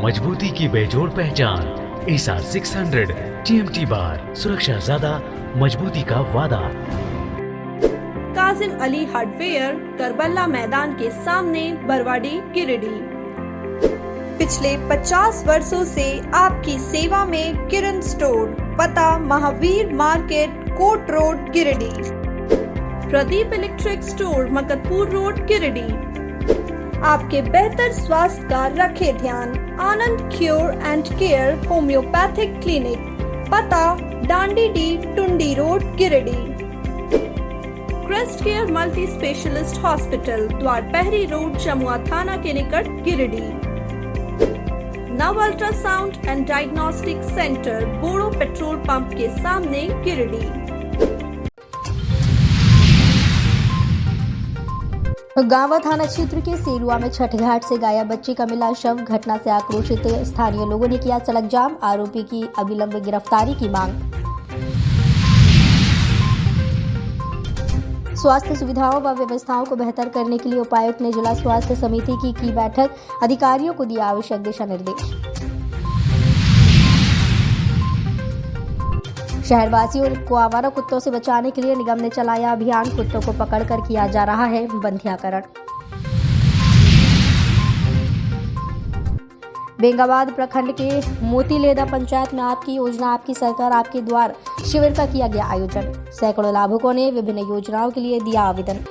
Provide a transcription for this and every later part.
मजबूती की बेजोड़ पहचान। ASR 600 TMT बार, सुरक्षा ज्यादा, मजबूती का वादा। काजिम अली हार्डवेयर, करबला मैदान के सामने, बरवाडी, गिरिडीह। पिछले 50 वर्षों से आपकी सेवा में किरण स्टोर, पता Mahavir market, Kot road, Giridih. Pradeep electric store, Makatpur road, Giridih. आपके बेहतर स्वास्थ्य का रखे ध्यान। Anand cure and care homeopathic clinic, पता Dandidih, Tundi road, Giridih. Crest care multi specialist hospital, Dwarpahari road, Jamua थाना के निकट, Giridih. Nav ultrasound and diagnostic centre, Bodo petrol pump के सामने, गिरिडीह। गांवा थाना क्षेत्र के सेरुआ में छठ घाट से गायब बच्चे का मिला शव। घटना से आक्रोशित स्थानीय लोगों ने किया सड़क जाम। आरोपी की अविलंब गिरफ्तारी की मांग। स्वास्थ्य सुविधाओं व व्यवस्थाओं को बेहतर करने के लिए उपायुक्त ने जिला स्वास्थ्य समिति की बैठक। अधिकारियों को दिया आवश्यक दिशा निर्देश। शहरवासियों को आवारा कुत्तों से बचाने के लिए निगम ने चलाया अभियान। कुत्तों को पकड़कर किया जा रहा है बंधियाकरण। बेंगाबाद प्रखंड के मोतीलेदा पंचायत में आपकी योजना आपकी सरकार आपके द्वार शिविर का किया गया आयोजन। सैकड़ों लाभुकों ने विभिन्न योजनाओं के लिए दिया आवेदन।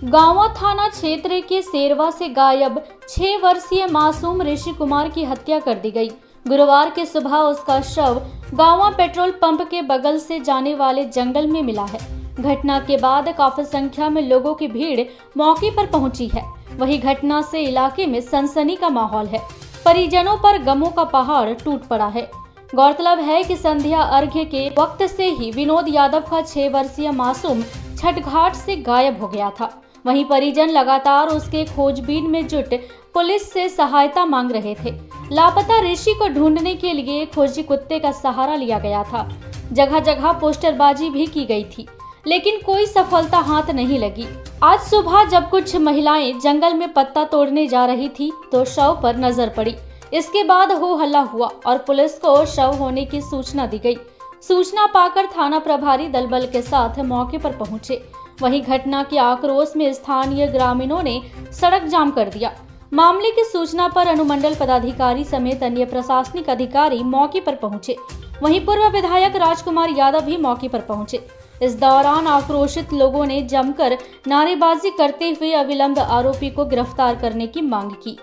गांवा थाना क्षेत्र के सेरवा से गायब 6 वर्षीय मासूम ऋषि कुमार की हत्या कर दी गई। गुरुवार की सुबह उसका शव गांवा पेट्रोल पंप के बगल से जाने वाले जंगल में मिला है। घटना के बाद काफी संख्या में लोगों की भीड़ मौके पर पहुंची है। वही घटना से इलाके में सनसनी का माहौल है। परिजनों पर गमों का पहाड़ टूट पड़ा है। गौरतलब है कि संध्या अर्घ्य के वक्त से ही विनोद यादव का 6 वर्षीय मासूम छठ घाट से गायब हो गया था। वहीं परिजन लगातार उसके खोजबीन में जुट पुलिस से सहायता मांग रहे थे। लापता ऋषि को ढूंढने के लिए खोजी कुत्ते का सहारा लिया गया था। जगह जगह पोस्टरबाजी भी की गई थी, लेकिन कोई सफलता हाथ नहीं लगी। आज सुबह जब कुछ महिलाएं जंगल में पत्ता तोड़ने जा रही थी तो शव पर नजर पड़ी। इसके बाद हो हल्ला हुआ और पुलिस को शव होने की सूचना दी गई। सूचना पाकर थाना प्रभारी दलबल के साथ मौके पर पहुंचे। वहीं घटना के आक्रोश में स्थानीय ग्रामीणों ने सड़क जाम कर दिया। मामले की सूचना पर अनुमंडल पदाधिकारी समेत अन्य प्रशासनिक अधिकारी मौके पर पहुंचे। वहीं पूर्व विधायक राजकुमार यादव भी मौके पर पहुंचे। इस दौरान आक्रोशित लोगों ने जमकर नारेबाजी करते हुए अविलंब आरोपी को गिरफ्तार करने की मांग की।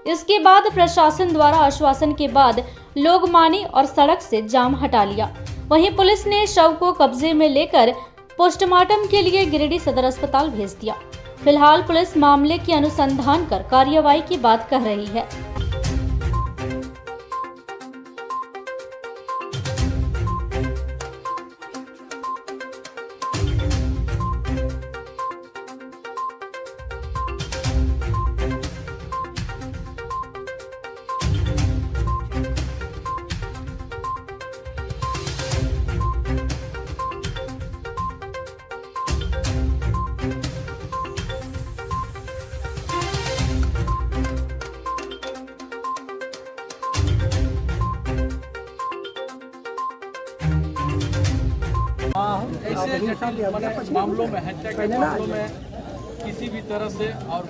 इसके बाद प्रशासन द्वारा आश्वासन के बाद लोग माने और सड़क से जाम हटा लिया। वहीं पुलिस ने शव को कब्जे में लेकर पोस्टमार्टम के लिए गिरिडीह सदर अस्पताल भेज दिया। फिलहाल पुलिस मामले की अनुसंधान कर कार्रवाई की बात कह रही है। ऐसे जटिल मामलों में हत्या के मामलों में किसी भी तरह से, और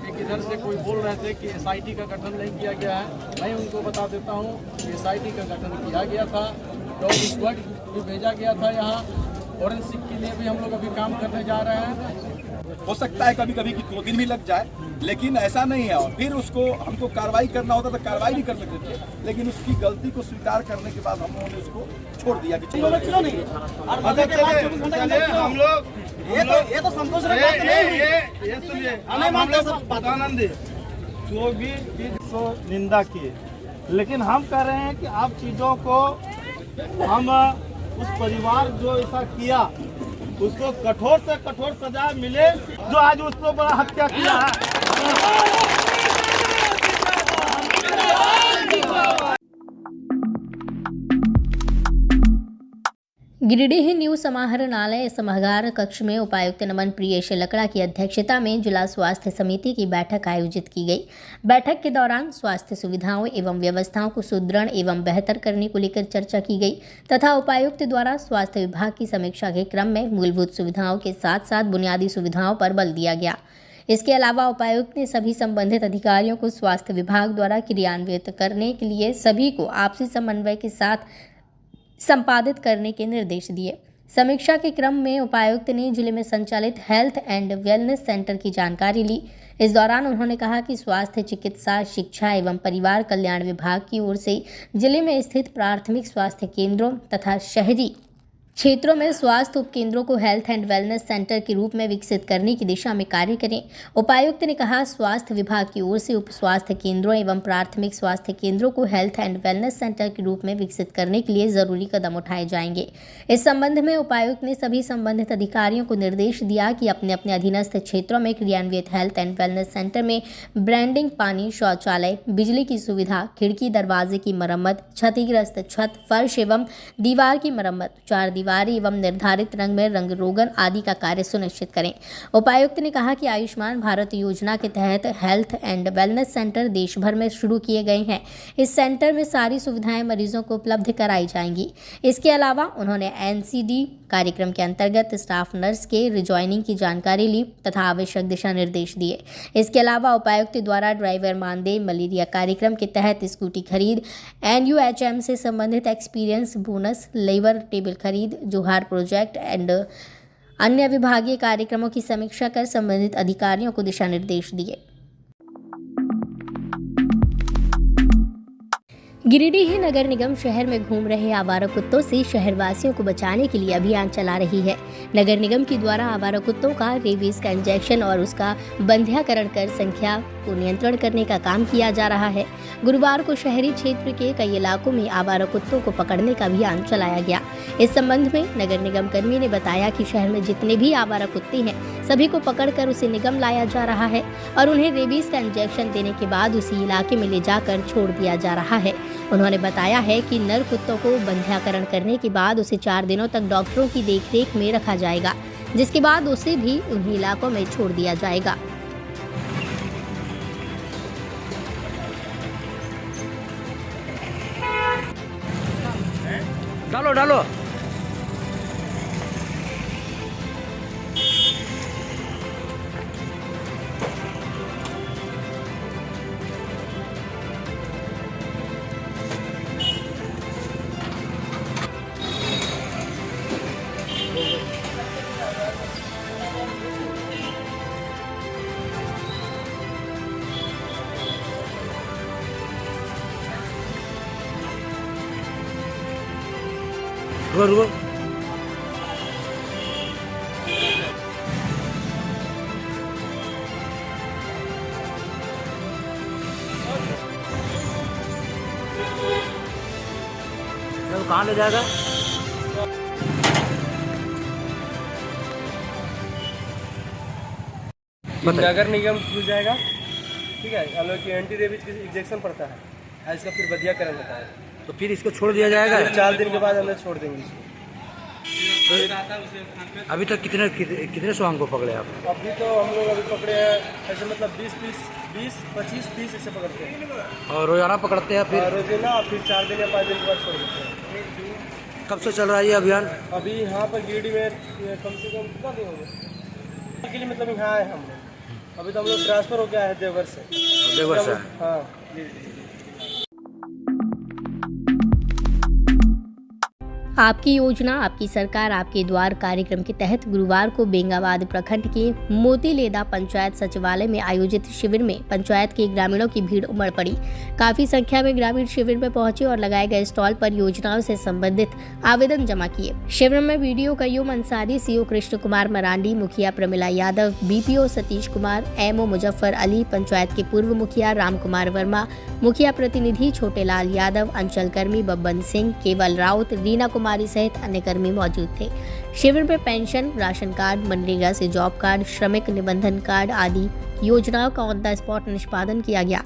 एक इधर से कोई बोल रहे थे कि एसआईटी का गठन नहीं किया गया है। मैं उनको बता देता हूँ कि एसआईटी का गठन किया गया था। डॉग स्क्वाड भी भेजा गया था। यहाँ फॉरेंसिक के लिए भी हम लोग अभी काम करने जा रहे हैं। हो सकता है कभी कभी कि 2 दिन भी लग जाए, लेकिन ऐसा नहीं है। और फिर उसको हमको कार्रवाई करना होता तो कार्रवाई भी कर सकते थे, लेकिन उसकी गलती को स्वीकार करने के बाद हम लोगों ने उसको छोड़ दिया कि चलो नहीं। हम लोग ये तो संतोष ये सुनिए, आनंद जो भी चीज निंदा किए, लेकिन हम कह रहे हैं कि आप चीजों को हम उस परिवार जो ऐसा किया उसको कठोर से कठोर सजा मिले, जो आज उसको बड़ा हत्या किया है। गिरिडीह न्यू समाहरणालय सभागार कक्ष में उपायुक्त नमन प्रियेश लकड़ा की अध्यक्षता में जिला स्वास्थ्य समिति की बैठक आयोजित की गई। बैठक के दौरान स्वास्थ्य सुविधाओं एवं व्यवस्थाओं को सुदृढ़ एवं बेहतर करने को लेकर चर्चा की गई तथा उपायुक्त द्वारा स्वास्थ्य विभाग की समीक्षा के क्रम में मूलभूत सुविधाओं के साथ साथ बुनियादी सुविधाओं पर बल दिया गया। इसके अलावा उपायुक्त ने सभी संबंधित अधिकारियों को स्वास्थ्य विभाग द्वारा क्रियान्वित करने के लिए सभी को आपसी समन्वय के साथ संपादित करने के निर्देश दिए। समीक्षा के क्रम में उपायुक्त ने जिले में संचालित हेल्थ एंड वेलनेस सेंटर की जानकारी ली। इस दौरान उन्होंने कहा कि स्वास्थ्य, चिकित्सा, शिक्षा एवं परिवार कल्याण विभाग की ओर से जिले में स्थित प्राथमिक स्वास्थ्य केंद्रों तथा शहरी क्षेत्रों में स्वास्थ्य उपकेंद्रों को हेल्थ एंड वेलनेस सेंटर के रूप में विकसित करने की दिशा में कार्य करें। उपायुक्त ने कहा, स्वास्थ्य विभाग की ओर से उप स्वास्थ्य केंद्रों एवं प्राथमिक स्वास्थ्य केंद्रों को हेल्थ एंड वेलनेस सेंटर के रूप में विकसित करने के लिए जरूरी कदम उठाए जाएंगे। इस संबंध में उपायुक्त ने सभी संबंधित अधिकारियों को निर्देश दिया कि अपने अपने अधीनस्थ क्षेत्रों में क्रियान्वित हेल्थ एंड वेलनेस सेंटर में ब्रांडिंग, पानी, शौचालय, बिजली की सुविधा, खिड़की दरवाजे की मरम्मत, क्षतिग्रस्त छत, फर्श एवं दीवार की मरम्मत, चार दीवारी एवं निर्धारित रंग में रंग रोगन आदि का कार्य सुनिश्चित करें। उपायुक्त ने कहा कि आयुष्मान भारत योजना के तहत हेल्थ एंड वेलनेस सेंटर देश भर में शुरू किए गए हैं। इस सेंटर में सारी सुविधाएं मरीजों को उपलब्ध कराई जाएंगी। इसके अलावा उन्होंने NCD कार्यक्रम के अंतर्गत स्टाफ नर्स के रिजॉइनिंग की जानकारी ली तथा आवश्यक दिशा निर्देश दिए। इसके अलावा उपायुक्त द्वारा ड्राइवर मानदेय, मलेरिया कार्यक्रम के तहत स्कूटी खरीद, NUHM से संबंधित एक्सपीरियंस बोनस, लेबर टेबल खरीद, जोहार प्रोजेक्ट एंड अन्य विभागीय कार्यक्रमों की समीक्षा कर संबंधित अधिकारियों को दिशा निर्देश दिए। गिरिडीह नगर निगम शहर में घूम रहे आवारा कुत्तों से शहरवासियों को बचाने के लिए अभियान चला रही है। नगर निगम के द्वारा आवारा कुत्तों का रेबीज का इंजेक्शन और उसका बंध्याकरण कर संख्या को नियंत्रण करने का काम किया जा रहा है। गुरुवार को शहरी क्षेत्र के कई इलाकों में आवारा कुत्तों को पकड़ने का अभियान चलाया गया। इस संबंध में नगर निगम कर्मी ने बताया कि शहर में जितने भी आवारा कुत्ते हैं सभी को पकड़कर उसे निगम लाया जा रहा है और उन्हें रेबीज का इंजेक्शन देने के बाद उसी इलाके में ले जाकर छोड़ दिया जा रहा है। उन्होंने बताया है कि नर कुत्तों को बंध्याकरण करने के बाद उसे 4 दिनों तक डॉक्टरों की देखरेख में रखा जाएगा, जिसके बाद उसे भी उन्हीं इलाकों में छोड़ दिया जाएगा। डालो डालो रुको कहाँ ले जाएगा? नगर निगम खुल जाएगा, ठीक है। हम लोग की एंटी रेबीज का इंजेक्शन पड़ता है, इसका फिर बंध्याकरण होता है, तो फिर इसको छोड़ दिया जाएगा। 4 दिन के बाद हम लोग छोड़ देंगे इसको। तो अभी तक कितने स्वांग को पकड़े आप? अभी तो हम लोग अभी पकड़े हैं ऐसे, मतलब 20, 25, 30 ऐसे पकड़ते हैं। और रोजाना पकड़ते हैं फिर? रोजाना, फिर 4 दिन या 5 दिन के बाद छोड़ देते हैं। कब से चल रहा है ये अभियान? अभी यहाँ पर गिरिडीह में कम से कम कितना दिन हो गया के लिए, मतलब यहाँ आए हम लोग। अभी तो हम लोग ट्रांसफर हो गया है देवघर से। हाँ। आपकी योजना, आपकी सरकार, आपके द्वार कार्यक्रम के तहत गुरुवार को बेंगाबाद प्रखंड के मोतीलेदा पंचायत सचिवालय में आयोजित शिविर में पंचायत के ग्रामीणों की भीड़ उमड़ पड़ी। काफी संख्या में ग्रामीण शिविर में पहुंचे और लगाए गए स्टॉल पर योजनाओं से संबंधित आवेदन जमा किए। शिविर में वीडियो कय्यूम अंसारी, CO कृष्ण कुमार मरांडी, मुखिया प्रमिला यादव, BPO सतीश कुमार, MO मुजफ्फर अली, पंचायत के पूर्व मुखिया राम कुमार वर्मा, मुखिया प्रतिनिधि छोटेलाल यादव, अंचल कर्मी बब्बन सिंह, केवल राउत, रीना कुमारी सहित अन्य कर्मी मौजूद थे। शिविर में पेंशन, राशन कार्ड, मनरेगा से जॉब कार्ड, श्रमिक निबंधन कार्ड आदि योजनाओं का ऑन द स्पॉट निष्पादन किया गया।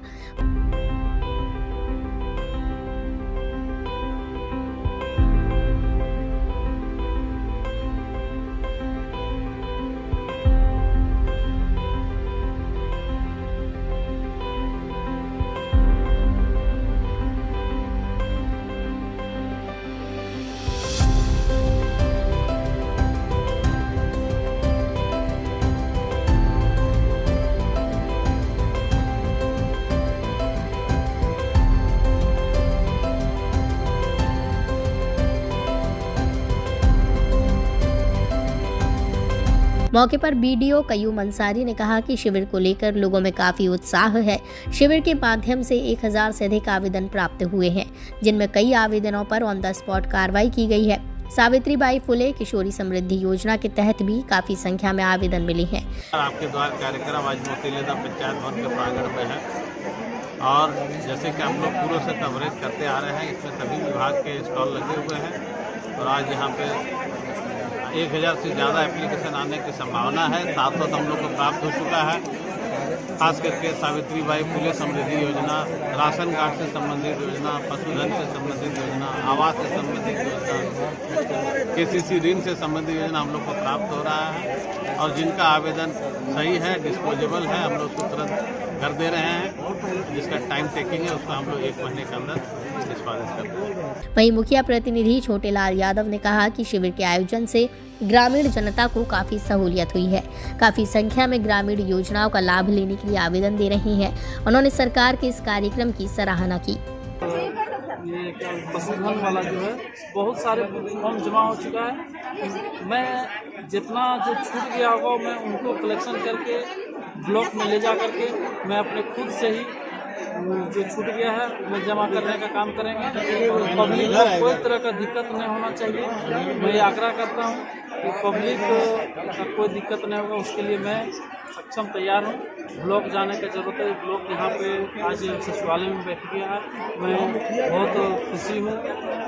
मौके पर बीडीओ कयूम अंसारी ने कहा कि शिविर को लेकर लोगों में काफी उत्साह है। शिविर के माध्यम से 1000 से अधिक आवेदन प्राप्त हुए हैं, जिनमें कई आवेदनों पर ऑन द स्पॉट कार्रवाई की गई है। सावित्रीबाई फुले किशोरी समृद्धि योजना के तहत भी काफी संख्या में आवेदन मिले हैं। आपके द्वारा कार्यक्रम आज मोतीलेदा पंचायत भवन के प्रांगण में है और जैसे कि हम लोग पूर्व से कवरेज करते आ रहे हैं, इसमें सभी विभाग के स्टॉल लगे हुए हैं और आज यहाँ पे 1000 से ज़्यादा एप्लीकेशन आने की संभावना है। 700 हम लोग को प्राप्त हो चुका है। खास करके सावित्रीबाई फुले समृद्धि योजना, राशन कार्ड से संबंधित योजना, पशुधन से संबंधित योजना, आवास से संबंधित योजना, केसीसी ऋण से संबंधित योजना हम लोग को प्राप्त हो रहा है और जिनका आवेदन सही है, डिस्पोजेबल है, हम लोग उसको तुरंत कर दे रहे हैं। जिसका टाइम टेकिंग है उसको हम लोग 1 महीने के अंदर निष्पादित करते हैं। वहीं मुखिया प्रतिनिधि छोटेलाल यादव ने कहा कि शिविर के आयोजन से ग्रामीण जनता को काफी सहूलियत हुई है। काफी संख्या में ग्रामीण योजनाओं का लाभ लेने के लिए आवेदन दे रहे हैं। उन्होंने सरकार के इस कार्यक्रम की सराहना की। ये क्या पशुधन वाला जो है बहुत सारे फॉर्म जमा हो चुका है। मैं जितना जो छूट गया होगा मैं उनको कलेक्शन करके ब्लॉक में ले जा करके मैं अपने खुद से ही जो छूट गया है वो जमा करने का काम करेंगे और पब्लिक को कोई तरह का दिक्कत नहीं होना चाहिए। मैं आग्रह करता हूँ कि पब्लिक का कोई दिक्कत नहीं होगा, उसके लिए मैं सक्षम तैयार हूँ। ब्लॉक जाने की ज़रूरत है। ब्लॉक यहाँ पे आज सचिवालय में बैठ गया है। मैं बहुत खुशी हूँ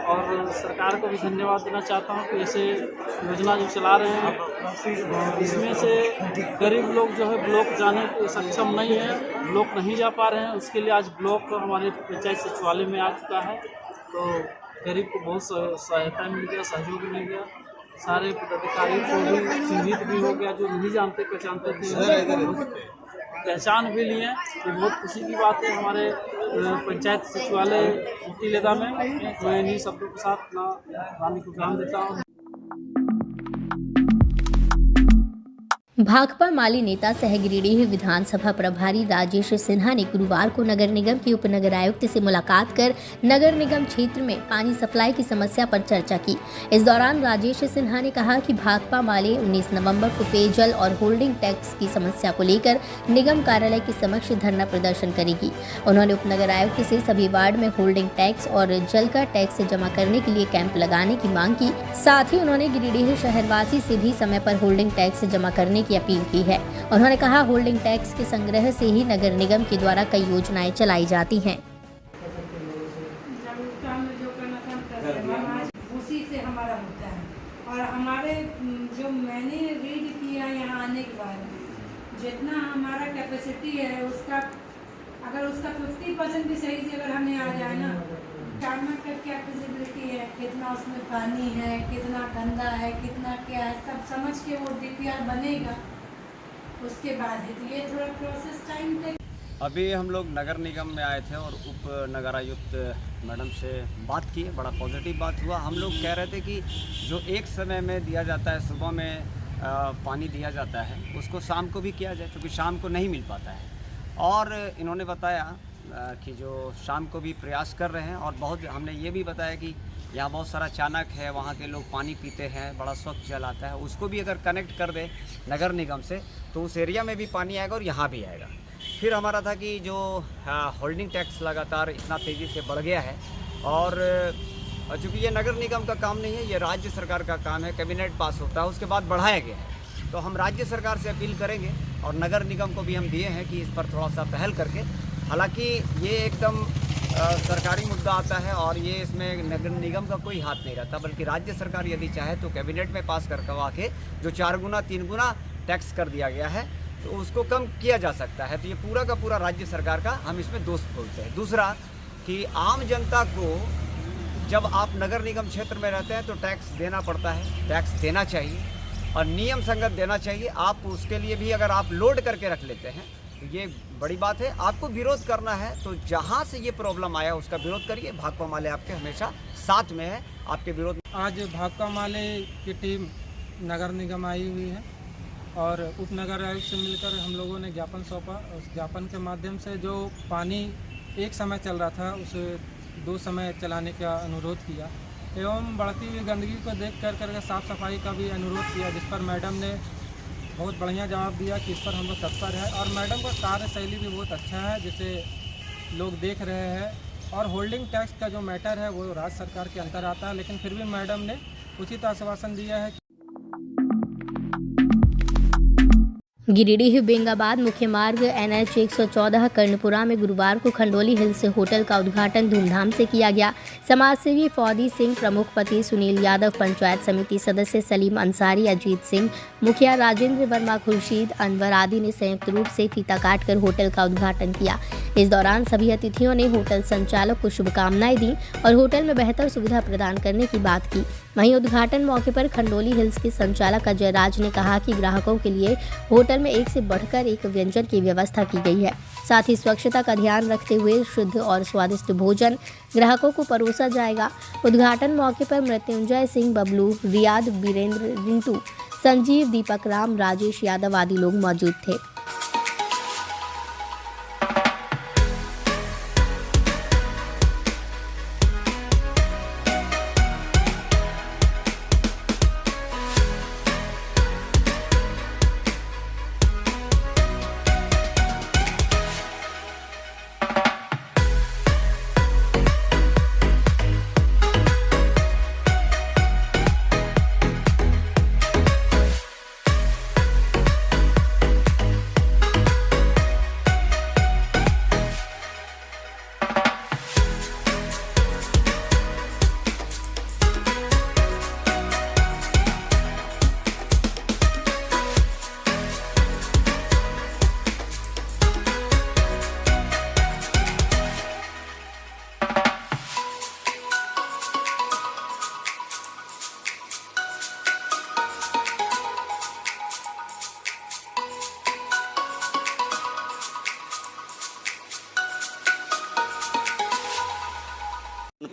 और सरकार को भी धन्यवाद देना चाहता हूँ कि ऐसे योजना जो चला रहे हैं इसमें से गरीब लोग जो है ब्लॉक जाने के सक्षम नहीं है, ब्लॉक नहीं जा पा रहे हैं। उसके लिए आज ब्लॉक हमारे पंचायत सचिवालय में आ चुका है, तो गरीब को बहुत सहायता मिल गया, सहयोग मिल गया। सारे पदाधिकारी को भी चिन्हित भी हो गया, जो नहीं जानते पहचानते थे पहचान भी लिए। ये बहुत खुशी की बात है। हमारे पंचायत सचिवालय मोतीलेदा में मैं इन्हीं शब्दों के साथ अपना वाणी को काम देता हूँ। भाकपा माली नेता सह गिरिडीह विधानसभा प्रभारी राजेश सिन्हा ने गुरुवार को नगर निगम के उपनगर आयुक्त से मुलाकात कर नगर निगम क्षेत्र में पानी सप्लाई की समस्या पर चर्चा की। इस दौरान राजेश सिन्हा ने कहा कि भाकपा माले 19 नवंबर को पेयजल और होल्डिंग टैक्स की समस्या को लेकर निगम कार्यालय के समक्ष धरना प्रदर्शन करेगी। उन्होंने उपनगर आयुक्त से सभी वार्ड में होल्डिंग टैक्स और जल का टैक्स जमा करने के लिए कैंप लगाने की मांग की। साथ ही उन्होंने गिरिडीह शहरवासी से भी समय पर होल्डिंग टैक्स जमा करने की अपील की है। उन्होंने कहा होल्डिंग टैक्स के संग्रह से ही नगर निगम के द्वारा कई योजनाएं चलाई जाती हैं। उसी से हमारा होता है और हमारे जो मैंने रीड किया यहाँ आने के बाद जितना हमारा कैपेसिटी है उसका अगर उसका 50% भी सही से अगर हमें आ जाए ना, टारमेक का क्या फिजिबिलिटी है, कितना उसमें पानी है, कितना गंदा है, कितना क्या है, सब समझ के वो DPR बनेगा उसके बाद है। तो ये थोड़ा प्रोसेस टाइम टेक। अभी हम लोग नगर निगम में आए थे और उप नगर आयुक्त मैडम से बात की, बड़ा पॉजिटिव बात हुआ। हम लोग कह रहे थे कि जो एक समय में दिया जाता है, सुबह में पानी दिया जाता है, उसको शाम को भी किया जाए, क्योंकि शाम को नहीं मिल पाता है। और इन्होंने बताया कि जो शाम को भी प्रयास कर रहे हैं और बहुत हमने ये भी बताया कि यहाँ बहुत सारा चाणक है, वहाँ के लोग पानी पीते हैं, बड़ा स्वच्छ जल आता है, उसको भी अगर कनेक्ट कर दे नगर निगम से तो उस एरिया में भी पानी आएगा और यहाँ भी आएगा। फिर हमारा था कि जो होल्डिंग टैक्स लगातार इतना तेज़ी से बढ़ गया है और चूँकि ये नगर निगम का काम नहीं है, ये राज्य सरकार का काम है, कैबिनेट पास होता है, उसके बाद बढ़ाया गया है। तो हम राज्य सरकार से अपील करेंगे और नगर निगम को भी हम दिए हैं कि इस पर थोड़ा सा पहल करके, हालांकि ये एकदम सरकारी मुद्दा आता है और ये इसमें नगर निगम का कोई हाथ नहीं रहता, बल्कि राज्य सरकार यदि चाहे तो कैबिनेट में पास करवा के जो 4 गुना 3 गुना टैक्स कर दिया गया है तो उसको कम किया जा सकता है। तो ये पूरा का पूरा राज्य सरकार का हम इसमें दोष बोलते हैं। दूसरा कि आम जनता को जब आप नगर निगम क्षेत्र में रहते हैं तो टैक्स देना पड़ता है, टैक्स देना चाहिए और नियम संगत देना चाहिए। आप उसके लिए भी अगर आप लोड करके रख लेते हैं तो ये बड़ी बात है। आपको विरोध करना है तो जहाँ से ये प्रॉब्लम आया उसका विरोध करिए। भाकपा माले आपके हमेशा साथ में है, आपके विरोध। आज भाकपा माले की टीम नगर निगम आई हुई है और उप नगर आयुक्त से मिलकर हम लोगों ने ज्ञापन सौंपा। उस ज्ञापन के माध्यम से जो पानी एक समय चल रहा था उसे 2 समय चलाने का अनुरोध किया एवं बढ़ती हुई गंदगी को देख कर साफ़ सफाई का भी अनुरोध किया, जिस पर मैडम ने बहुत बढ़िया जवाब दिया कि इस पर हम लोग तत्पर है, और मैडम का कार्यशैली भी बहुत अच्छा है, जिसे लोग देख रहे हैं। और होल्डिंग टैक्स का जो मैटर है वो राज्य सरकार के अंतर आता है, लेकिन फिर भी मैडम ने उचित आश्वासन दिया है। गिरिडीह बेंगाबाद मुख्य मार्ग NH 114 कर्णपुरा में गुरुवार को खंडोली हिल्स होटल का उद्घाटन धूमधाम से किया गया। समाजसेवी फौदी सिंह, प्रमुख पति सुनील यादव, पंचायत समिति सदस्य सलीम अंसारी, अजीत सिंह, मुखिया राजेंद्र वर्मा, खुर्शीद अनवर आदि ने संयुक्त रूप से फीता काटकर होटल का उद्घाटन किया। इस दौरान सभी अतिथियों ने होटल संचालक को शुभकामनाएं दी और होटल में बेहतर सुविधा प्रदान करने की बात की। वहीं उद्घाटन मौके पर खंडोली हिल्स के संचालक अजय राज ने कहा कि ग्राहकों के लिए होटल में एक से बढ़कर एक व्यंजन की व्यवस्था की गई है। साथ ही स्वच्छता का ध्यान रखते हुए शुद्ध और स्वादिष्ट भोजन ग्राहकों को परोसा जाएगा। उद्घाटन मौके पर मृत्युंजय सिंह, बबलू, रियाद, बीरेंद्र, रिंटू, संजीव, दीपक राम, राजेश यादव आदि लोग मौजूद थे।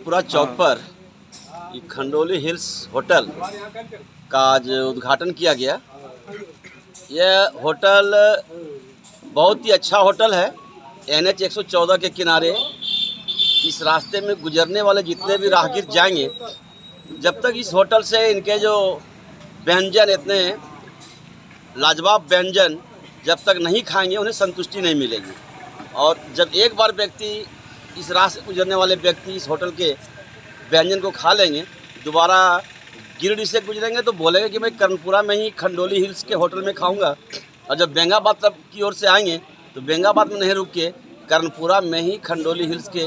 पूरा चौक पर खंडोली हिल्स होटल का आज उद्घाटन किया गया। यह होटल बहुत ही अच्छा होटल है। NH 114 के किनारे इस रास्ते में गुजरने वाले जितने भी राहगीर जाएंगे, जब तक इस होटल से इनके जो व्यंजन, इतने लाजवाब व्यंजन जब तक नहीं खाएंगे उन्हें संतुष्टि नहीं मिलेगी। और जब एक बार व्यक्ति, इस रास्ते से गुजरने वाले व्यक्ति इस होटल के व्यंजन को खा लेंगे, दोबारा गिरिडीह से गुजरेंगे तो बोलेंगे कि मैं कर्णपुरा में ही खंडोली हिल्स के होटल में खाऊंगा। और जब बेंगाबाद तरफ की ओर से आएंगे तो बेंगाबाद में नहीं रुक के कर्णपुरा में ही खंडोली हिल्स के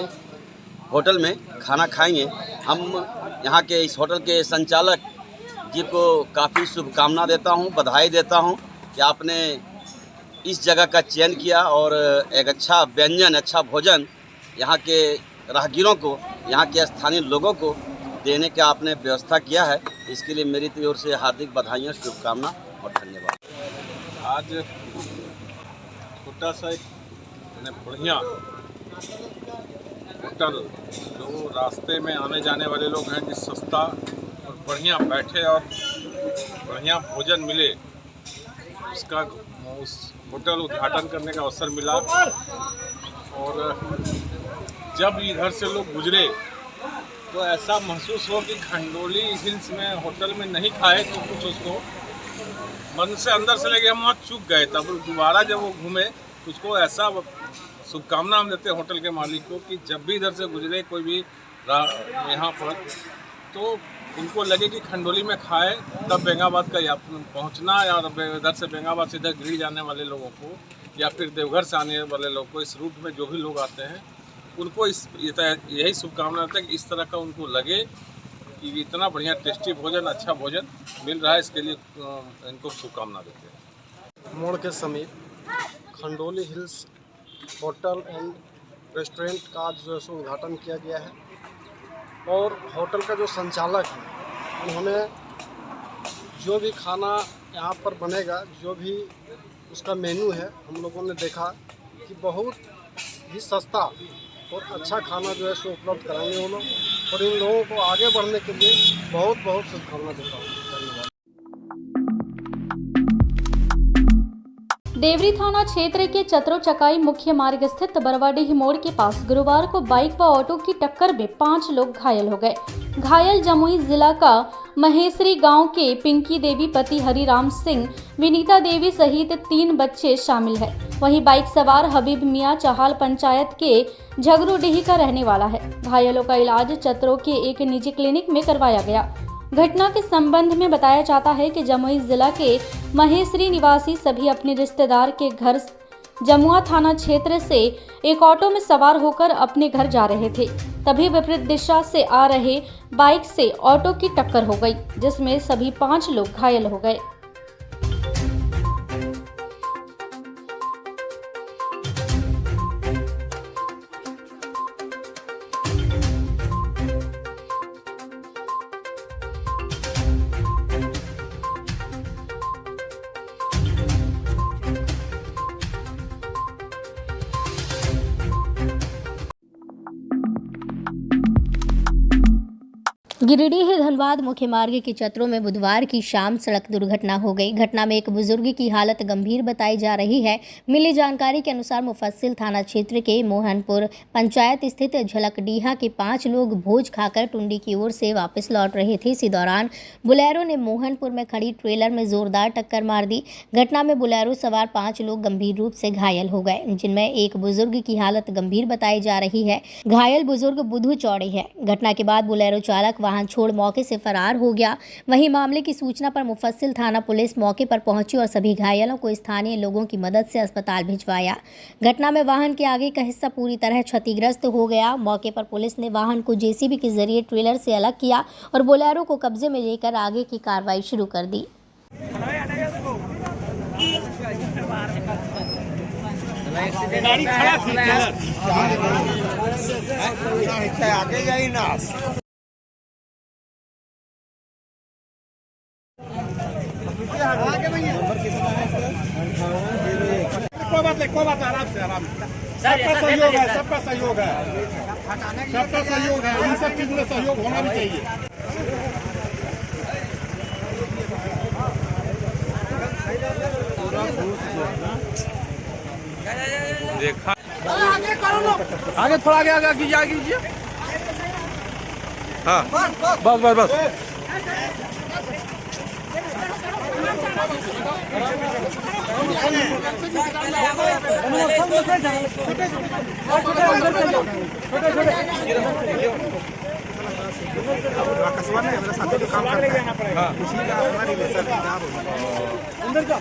होटल में खाना खाएंगे। हम यहाँ के इस होटल के संचालक जी को काफ़ी शुभकामना देता हूँ, बधाई देता हूँ कि आपने इस जगह का चयन किया और एक अच्छा व्यंजन, अच्छा भोजन यहाँ के राहगीरों को, यहाँ के स्थानीय लोगों को देने का आपने व्यवस्था किया है। इसके लिए मेरी ओर से हार्दिक बधाइयाँ, शुभकामना और धन्यवाद। आज छोटा सा एक बढ़िया होटल, जो रास्ते में आने जाने वाले लोग हैं, जिस सस्ता और बढ़िया बैठे और बढ़िया भोजन मिले, उसका उस होटल उद्घाटन करने का अवसर मिला। और जब इधर से लोग गुजरे तो ऐसा महसूस हो कि खंडोली हिल्स में होटल में नहीं खाए तो कुछ उसको मन से अंदर से लगे हम वहाँ चूक गए। तब दोबारा जब वो घूमे, उसको ऐसा शुभकामना हम देते हैं होटल के मालिक को कि जब भी इधर से गुजरे कोई भी यहाँ पर, तो उनको लगे कि खंडोली में खाए, तब बेंगाबाद का पहुँचना, या इधर से बेंगाबाद से इधर गिरिडीह जाने वाले लोगों को या फिर देवघर से आने वाले लोगों को, इस रूट में जो भी लोग आते हैं उनको यही शुभकामना है कि इस तरह का उनको लगे कि इतना बढ़िया टेस्टी भोजन, अच्छा भोजन मिल रहा है। इसके लिए इनको शुभकामना देते हैं। मोड़ के समीप Khandoli hills hotel and restaurant का जो है उद्घाटन किया गया है। और होटल का जो संचालक है, उन्होंने जो भी खाना यहाँ पर बनेगा, जो भी उसका मेनू है, हम लोगों ने देखा कि बहुत ही सस्ता और अच्छा खाना जो है सो उपलब्ध कराएंगे वो लोग। और इन लोगों को आगे बढ़ने के लिए बहुत बहुत शुभकामना देता हूँ। धन्यवाद। देवरी थाना क्षेत्र के चतरो चकाई मुख्य मार्ग स्थित बरवाडीह मोड़ के पास गुरुवार को बाइक व ऑटो की टक्कर में 5 लोग घायल हो गए। घायल जमुई जिला का महेश्वरी गांव के पिंकी देवी पति हरिराम सिंह, विनीता देवी सहित 3 बच्चे शामिल है। वहीं बाइक सवार हबीब मियां चाहाल पंचायत के झगरूडीह का रहने वाला है। घायलों का इलाज चतरों के एक निजी क्लिनिक में करवाया गया। घटना के संबंध में बताया जाता है कि जमुई जिला के महेश्वरी निवासी सभी अपने रिश्तेदार के घर जमुआ थाना क्षेत्र से एक ऑटो में सवार होकर अपने घर जा रहे थे। तभी विपरीत दिशा से आ रहे बाइक से ऑटो की टक्कर हो गई, जिसमें सभी 5 लोग घायल हो गए। गिरिडीह धनबाद मुख्य मार्ग के चतरों में बुधवार की शाम सड़क दुर्घटना हो गई। घटना में एक बुजुर्ग की हालत गंभीर बताई जा रही है। मिली जानकारी के अनुसार मुफस्सिल थाना क्षेत्र के मोहनपुर पंचायत स्थित झलकडीहा के 5 लोग भोज खाकर टुंडी की ओर से वापस लौट रहे थे। इसी दौरान बुलेरो ने मोहनपुर में खड़ी ट्रेलर में जोरदार टक्कर मार दी। घटना में बुलेरो सवार 5 लोग गंभीर रूप से घायल हो गए, जिनमें एक बुजुर्ग की हालत गंभीर बताई जा रही है। घायल बुजुर्ग बुधू चौड़े है। घटना के बाद बुलेरो चालक वाहन छोड़ मौके से फरार हो गया। वहीं मामले की सूचना पर मुफस्सिल थाना पुलिस मौके पर पहुंची और सभी घायलों को स्थानीय लोगों की मदद से अस्पताल भिजवाया। घटना में वाहन के आगे का हिस्सा पूरी तरह क्षतिग्रस्त हो गया। मौके पर पुलिस ने वाहन को जेसीबी के जरिए ट्रेलर से अलग किया और बोलेरो को कब्जे में लेकर आगे की कार्रवाई शुरू कर दी। गाड़ी खड़ा थी आगे जाई ना। कोई बात आराम से सबका सहयोग है, सबका सहयोग है। इन सब चीज में सहयोग होना भी चाहिए। देखा आगे थोड़ा आगे कीजिए। हाँ बस आकाशवाणी है, मेरा साथी जो काम करता है उसी का अपना रिलेशन है। अंदर जा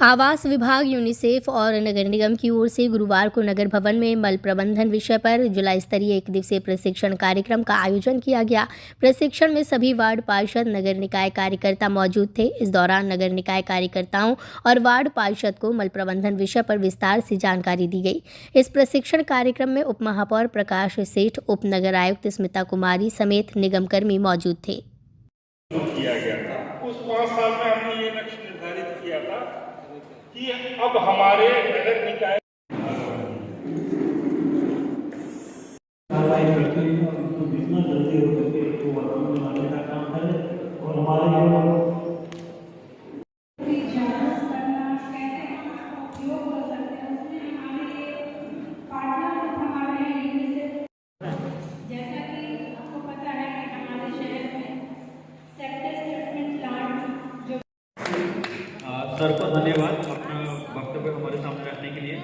आवास विभाग, यूनिसेफ और नगर निगम की ओर से गुरुवार को नगर भवन में मल प्रबंधन विषय पर जिला स्तरीय 1 दिवसीय प्रशिक्षण कार्यक्रम का आयोजन किया गया। प्रशिक्षण में सभी वार्ड पार्षद, नगर निकाय कार्यकर्ता मौजूद थे। इस दौरान नगर निकाय कार्यकर्ताओं और वार्ड पार्षद को मल प्रबंधन विषय पर विस्तार से जानकारी दी गई। इस प्रशिक्षण कार्यक्रम में उप महापौर प्रकाश सेठ, उप नगर आयुक्त स्मिता कुमारी समेत निगमकर्मी मौजूद थे। किया गया था उस 5 साल में हमने ये लक्ष्य निर्धारित किया था कि अब हमारे नगर निकाय कार्रवाई करते हैं और उसको जितना जल्दी हो सके तो वर्तमान में लाने का काम करें और हमारे सर को धन्यवाद अपना वक्तव्य हमारे सामने रखने के लिए।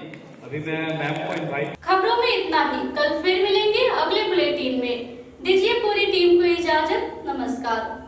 अभी मैं मैम को इनवाइट। खबरों में इतना ही। कल फिर मिलेंगे अगले बुलेटिन में। दीजिए पूरी टीम को इजाजत। नमस्कार।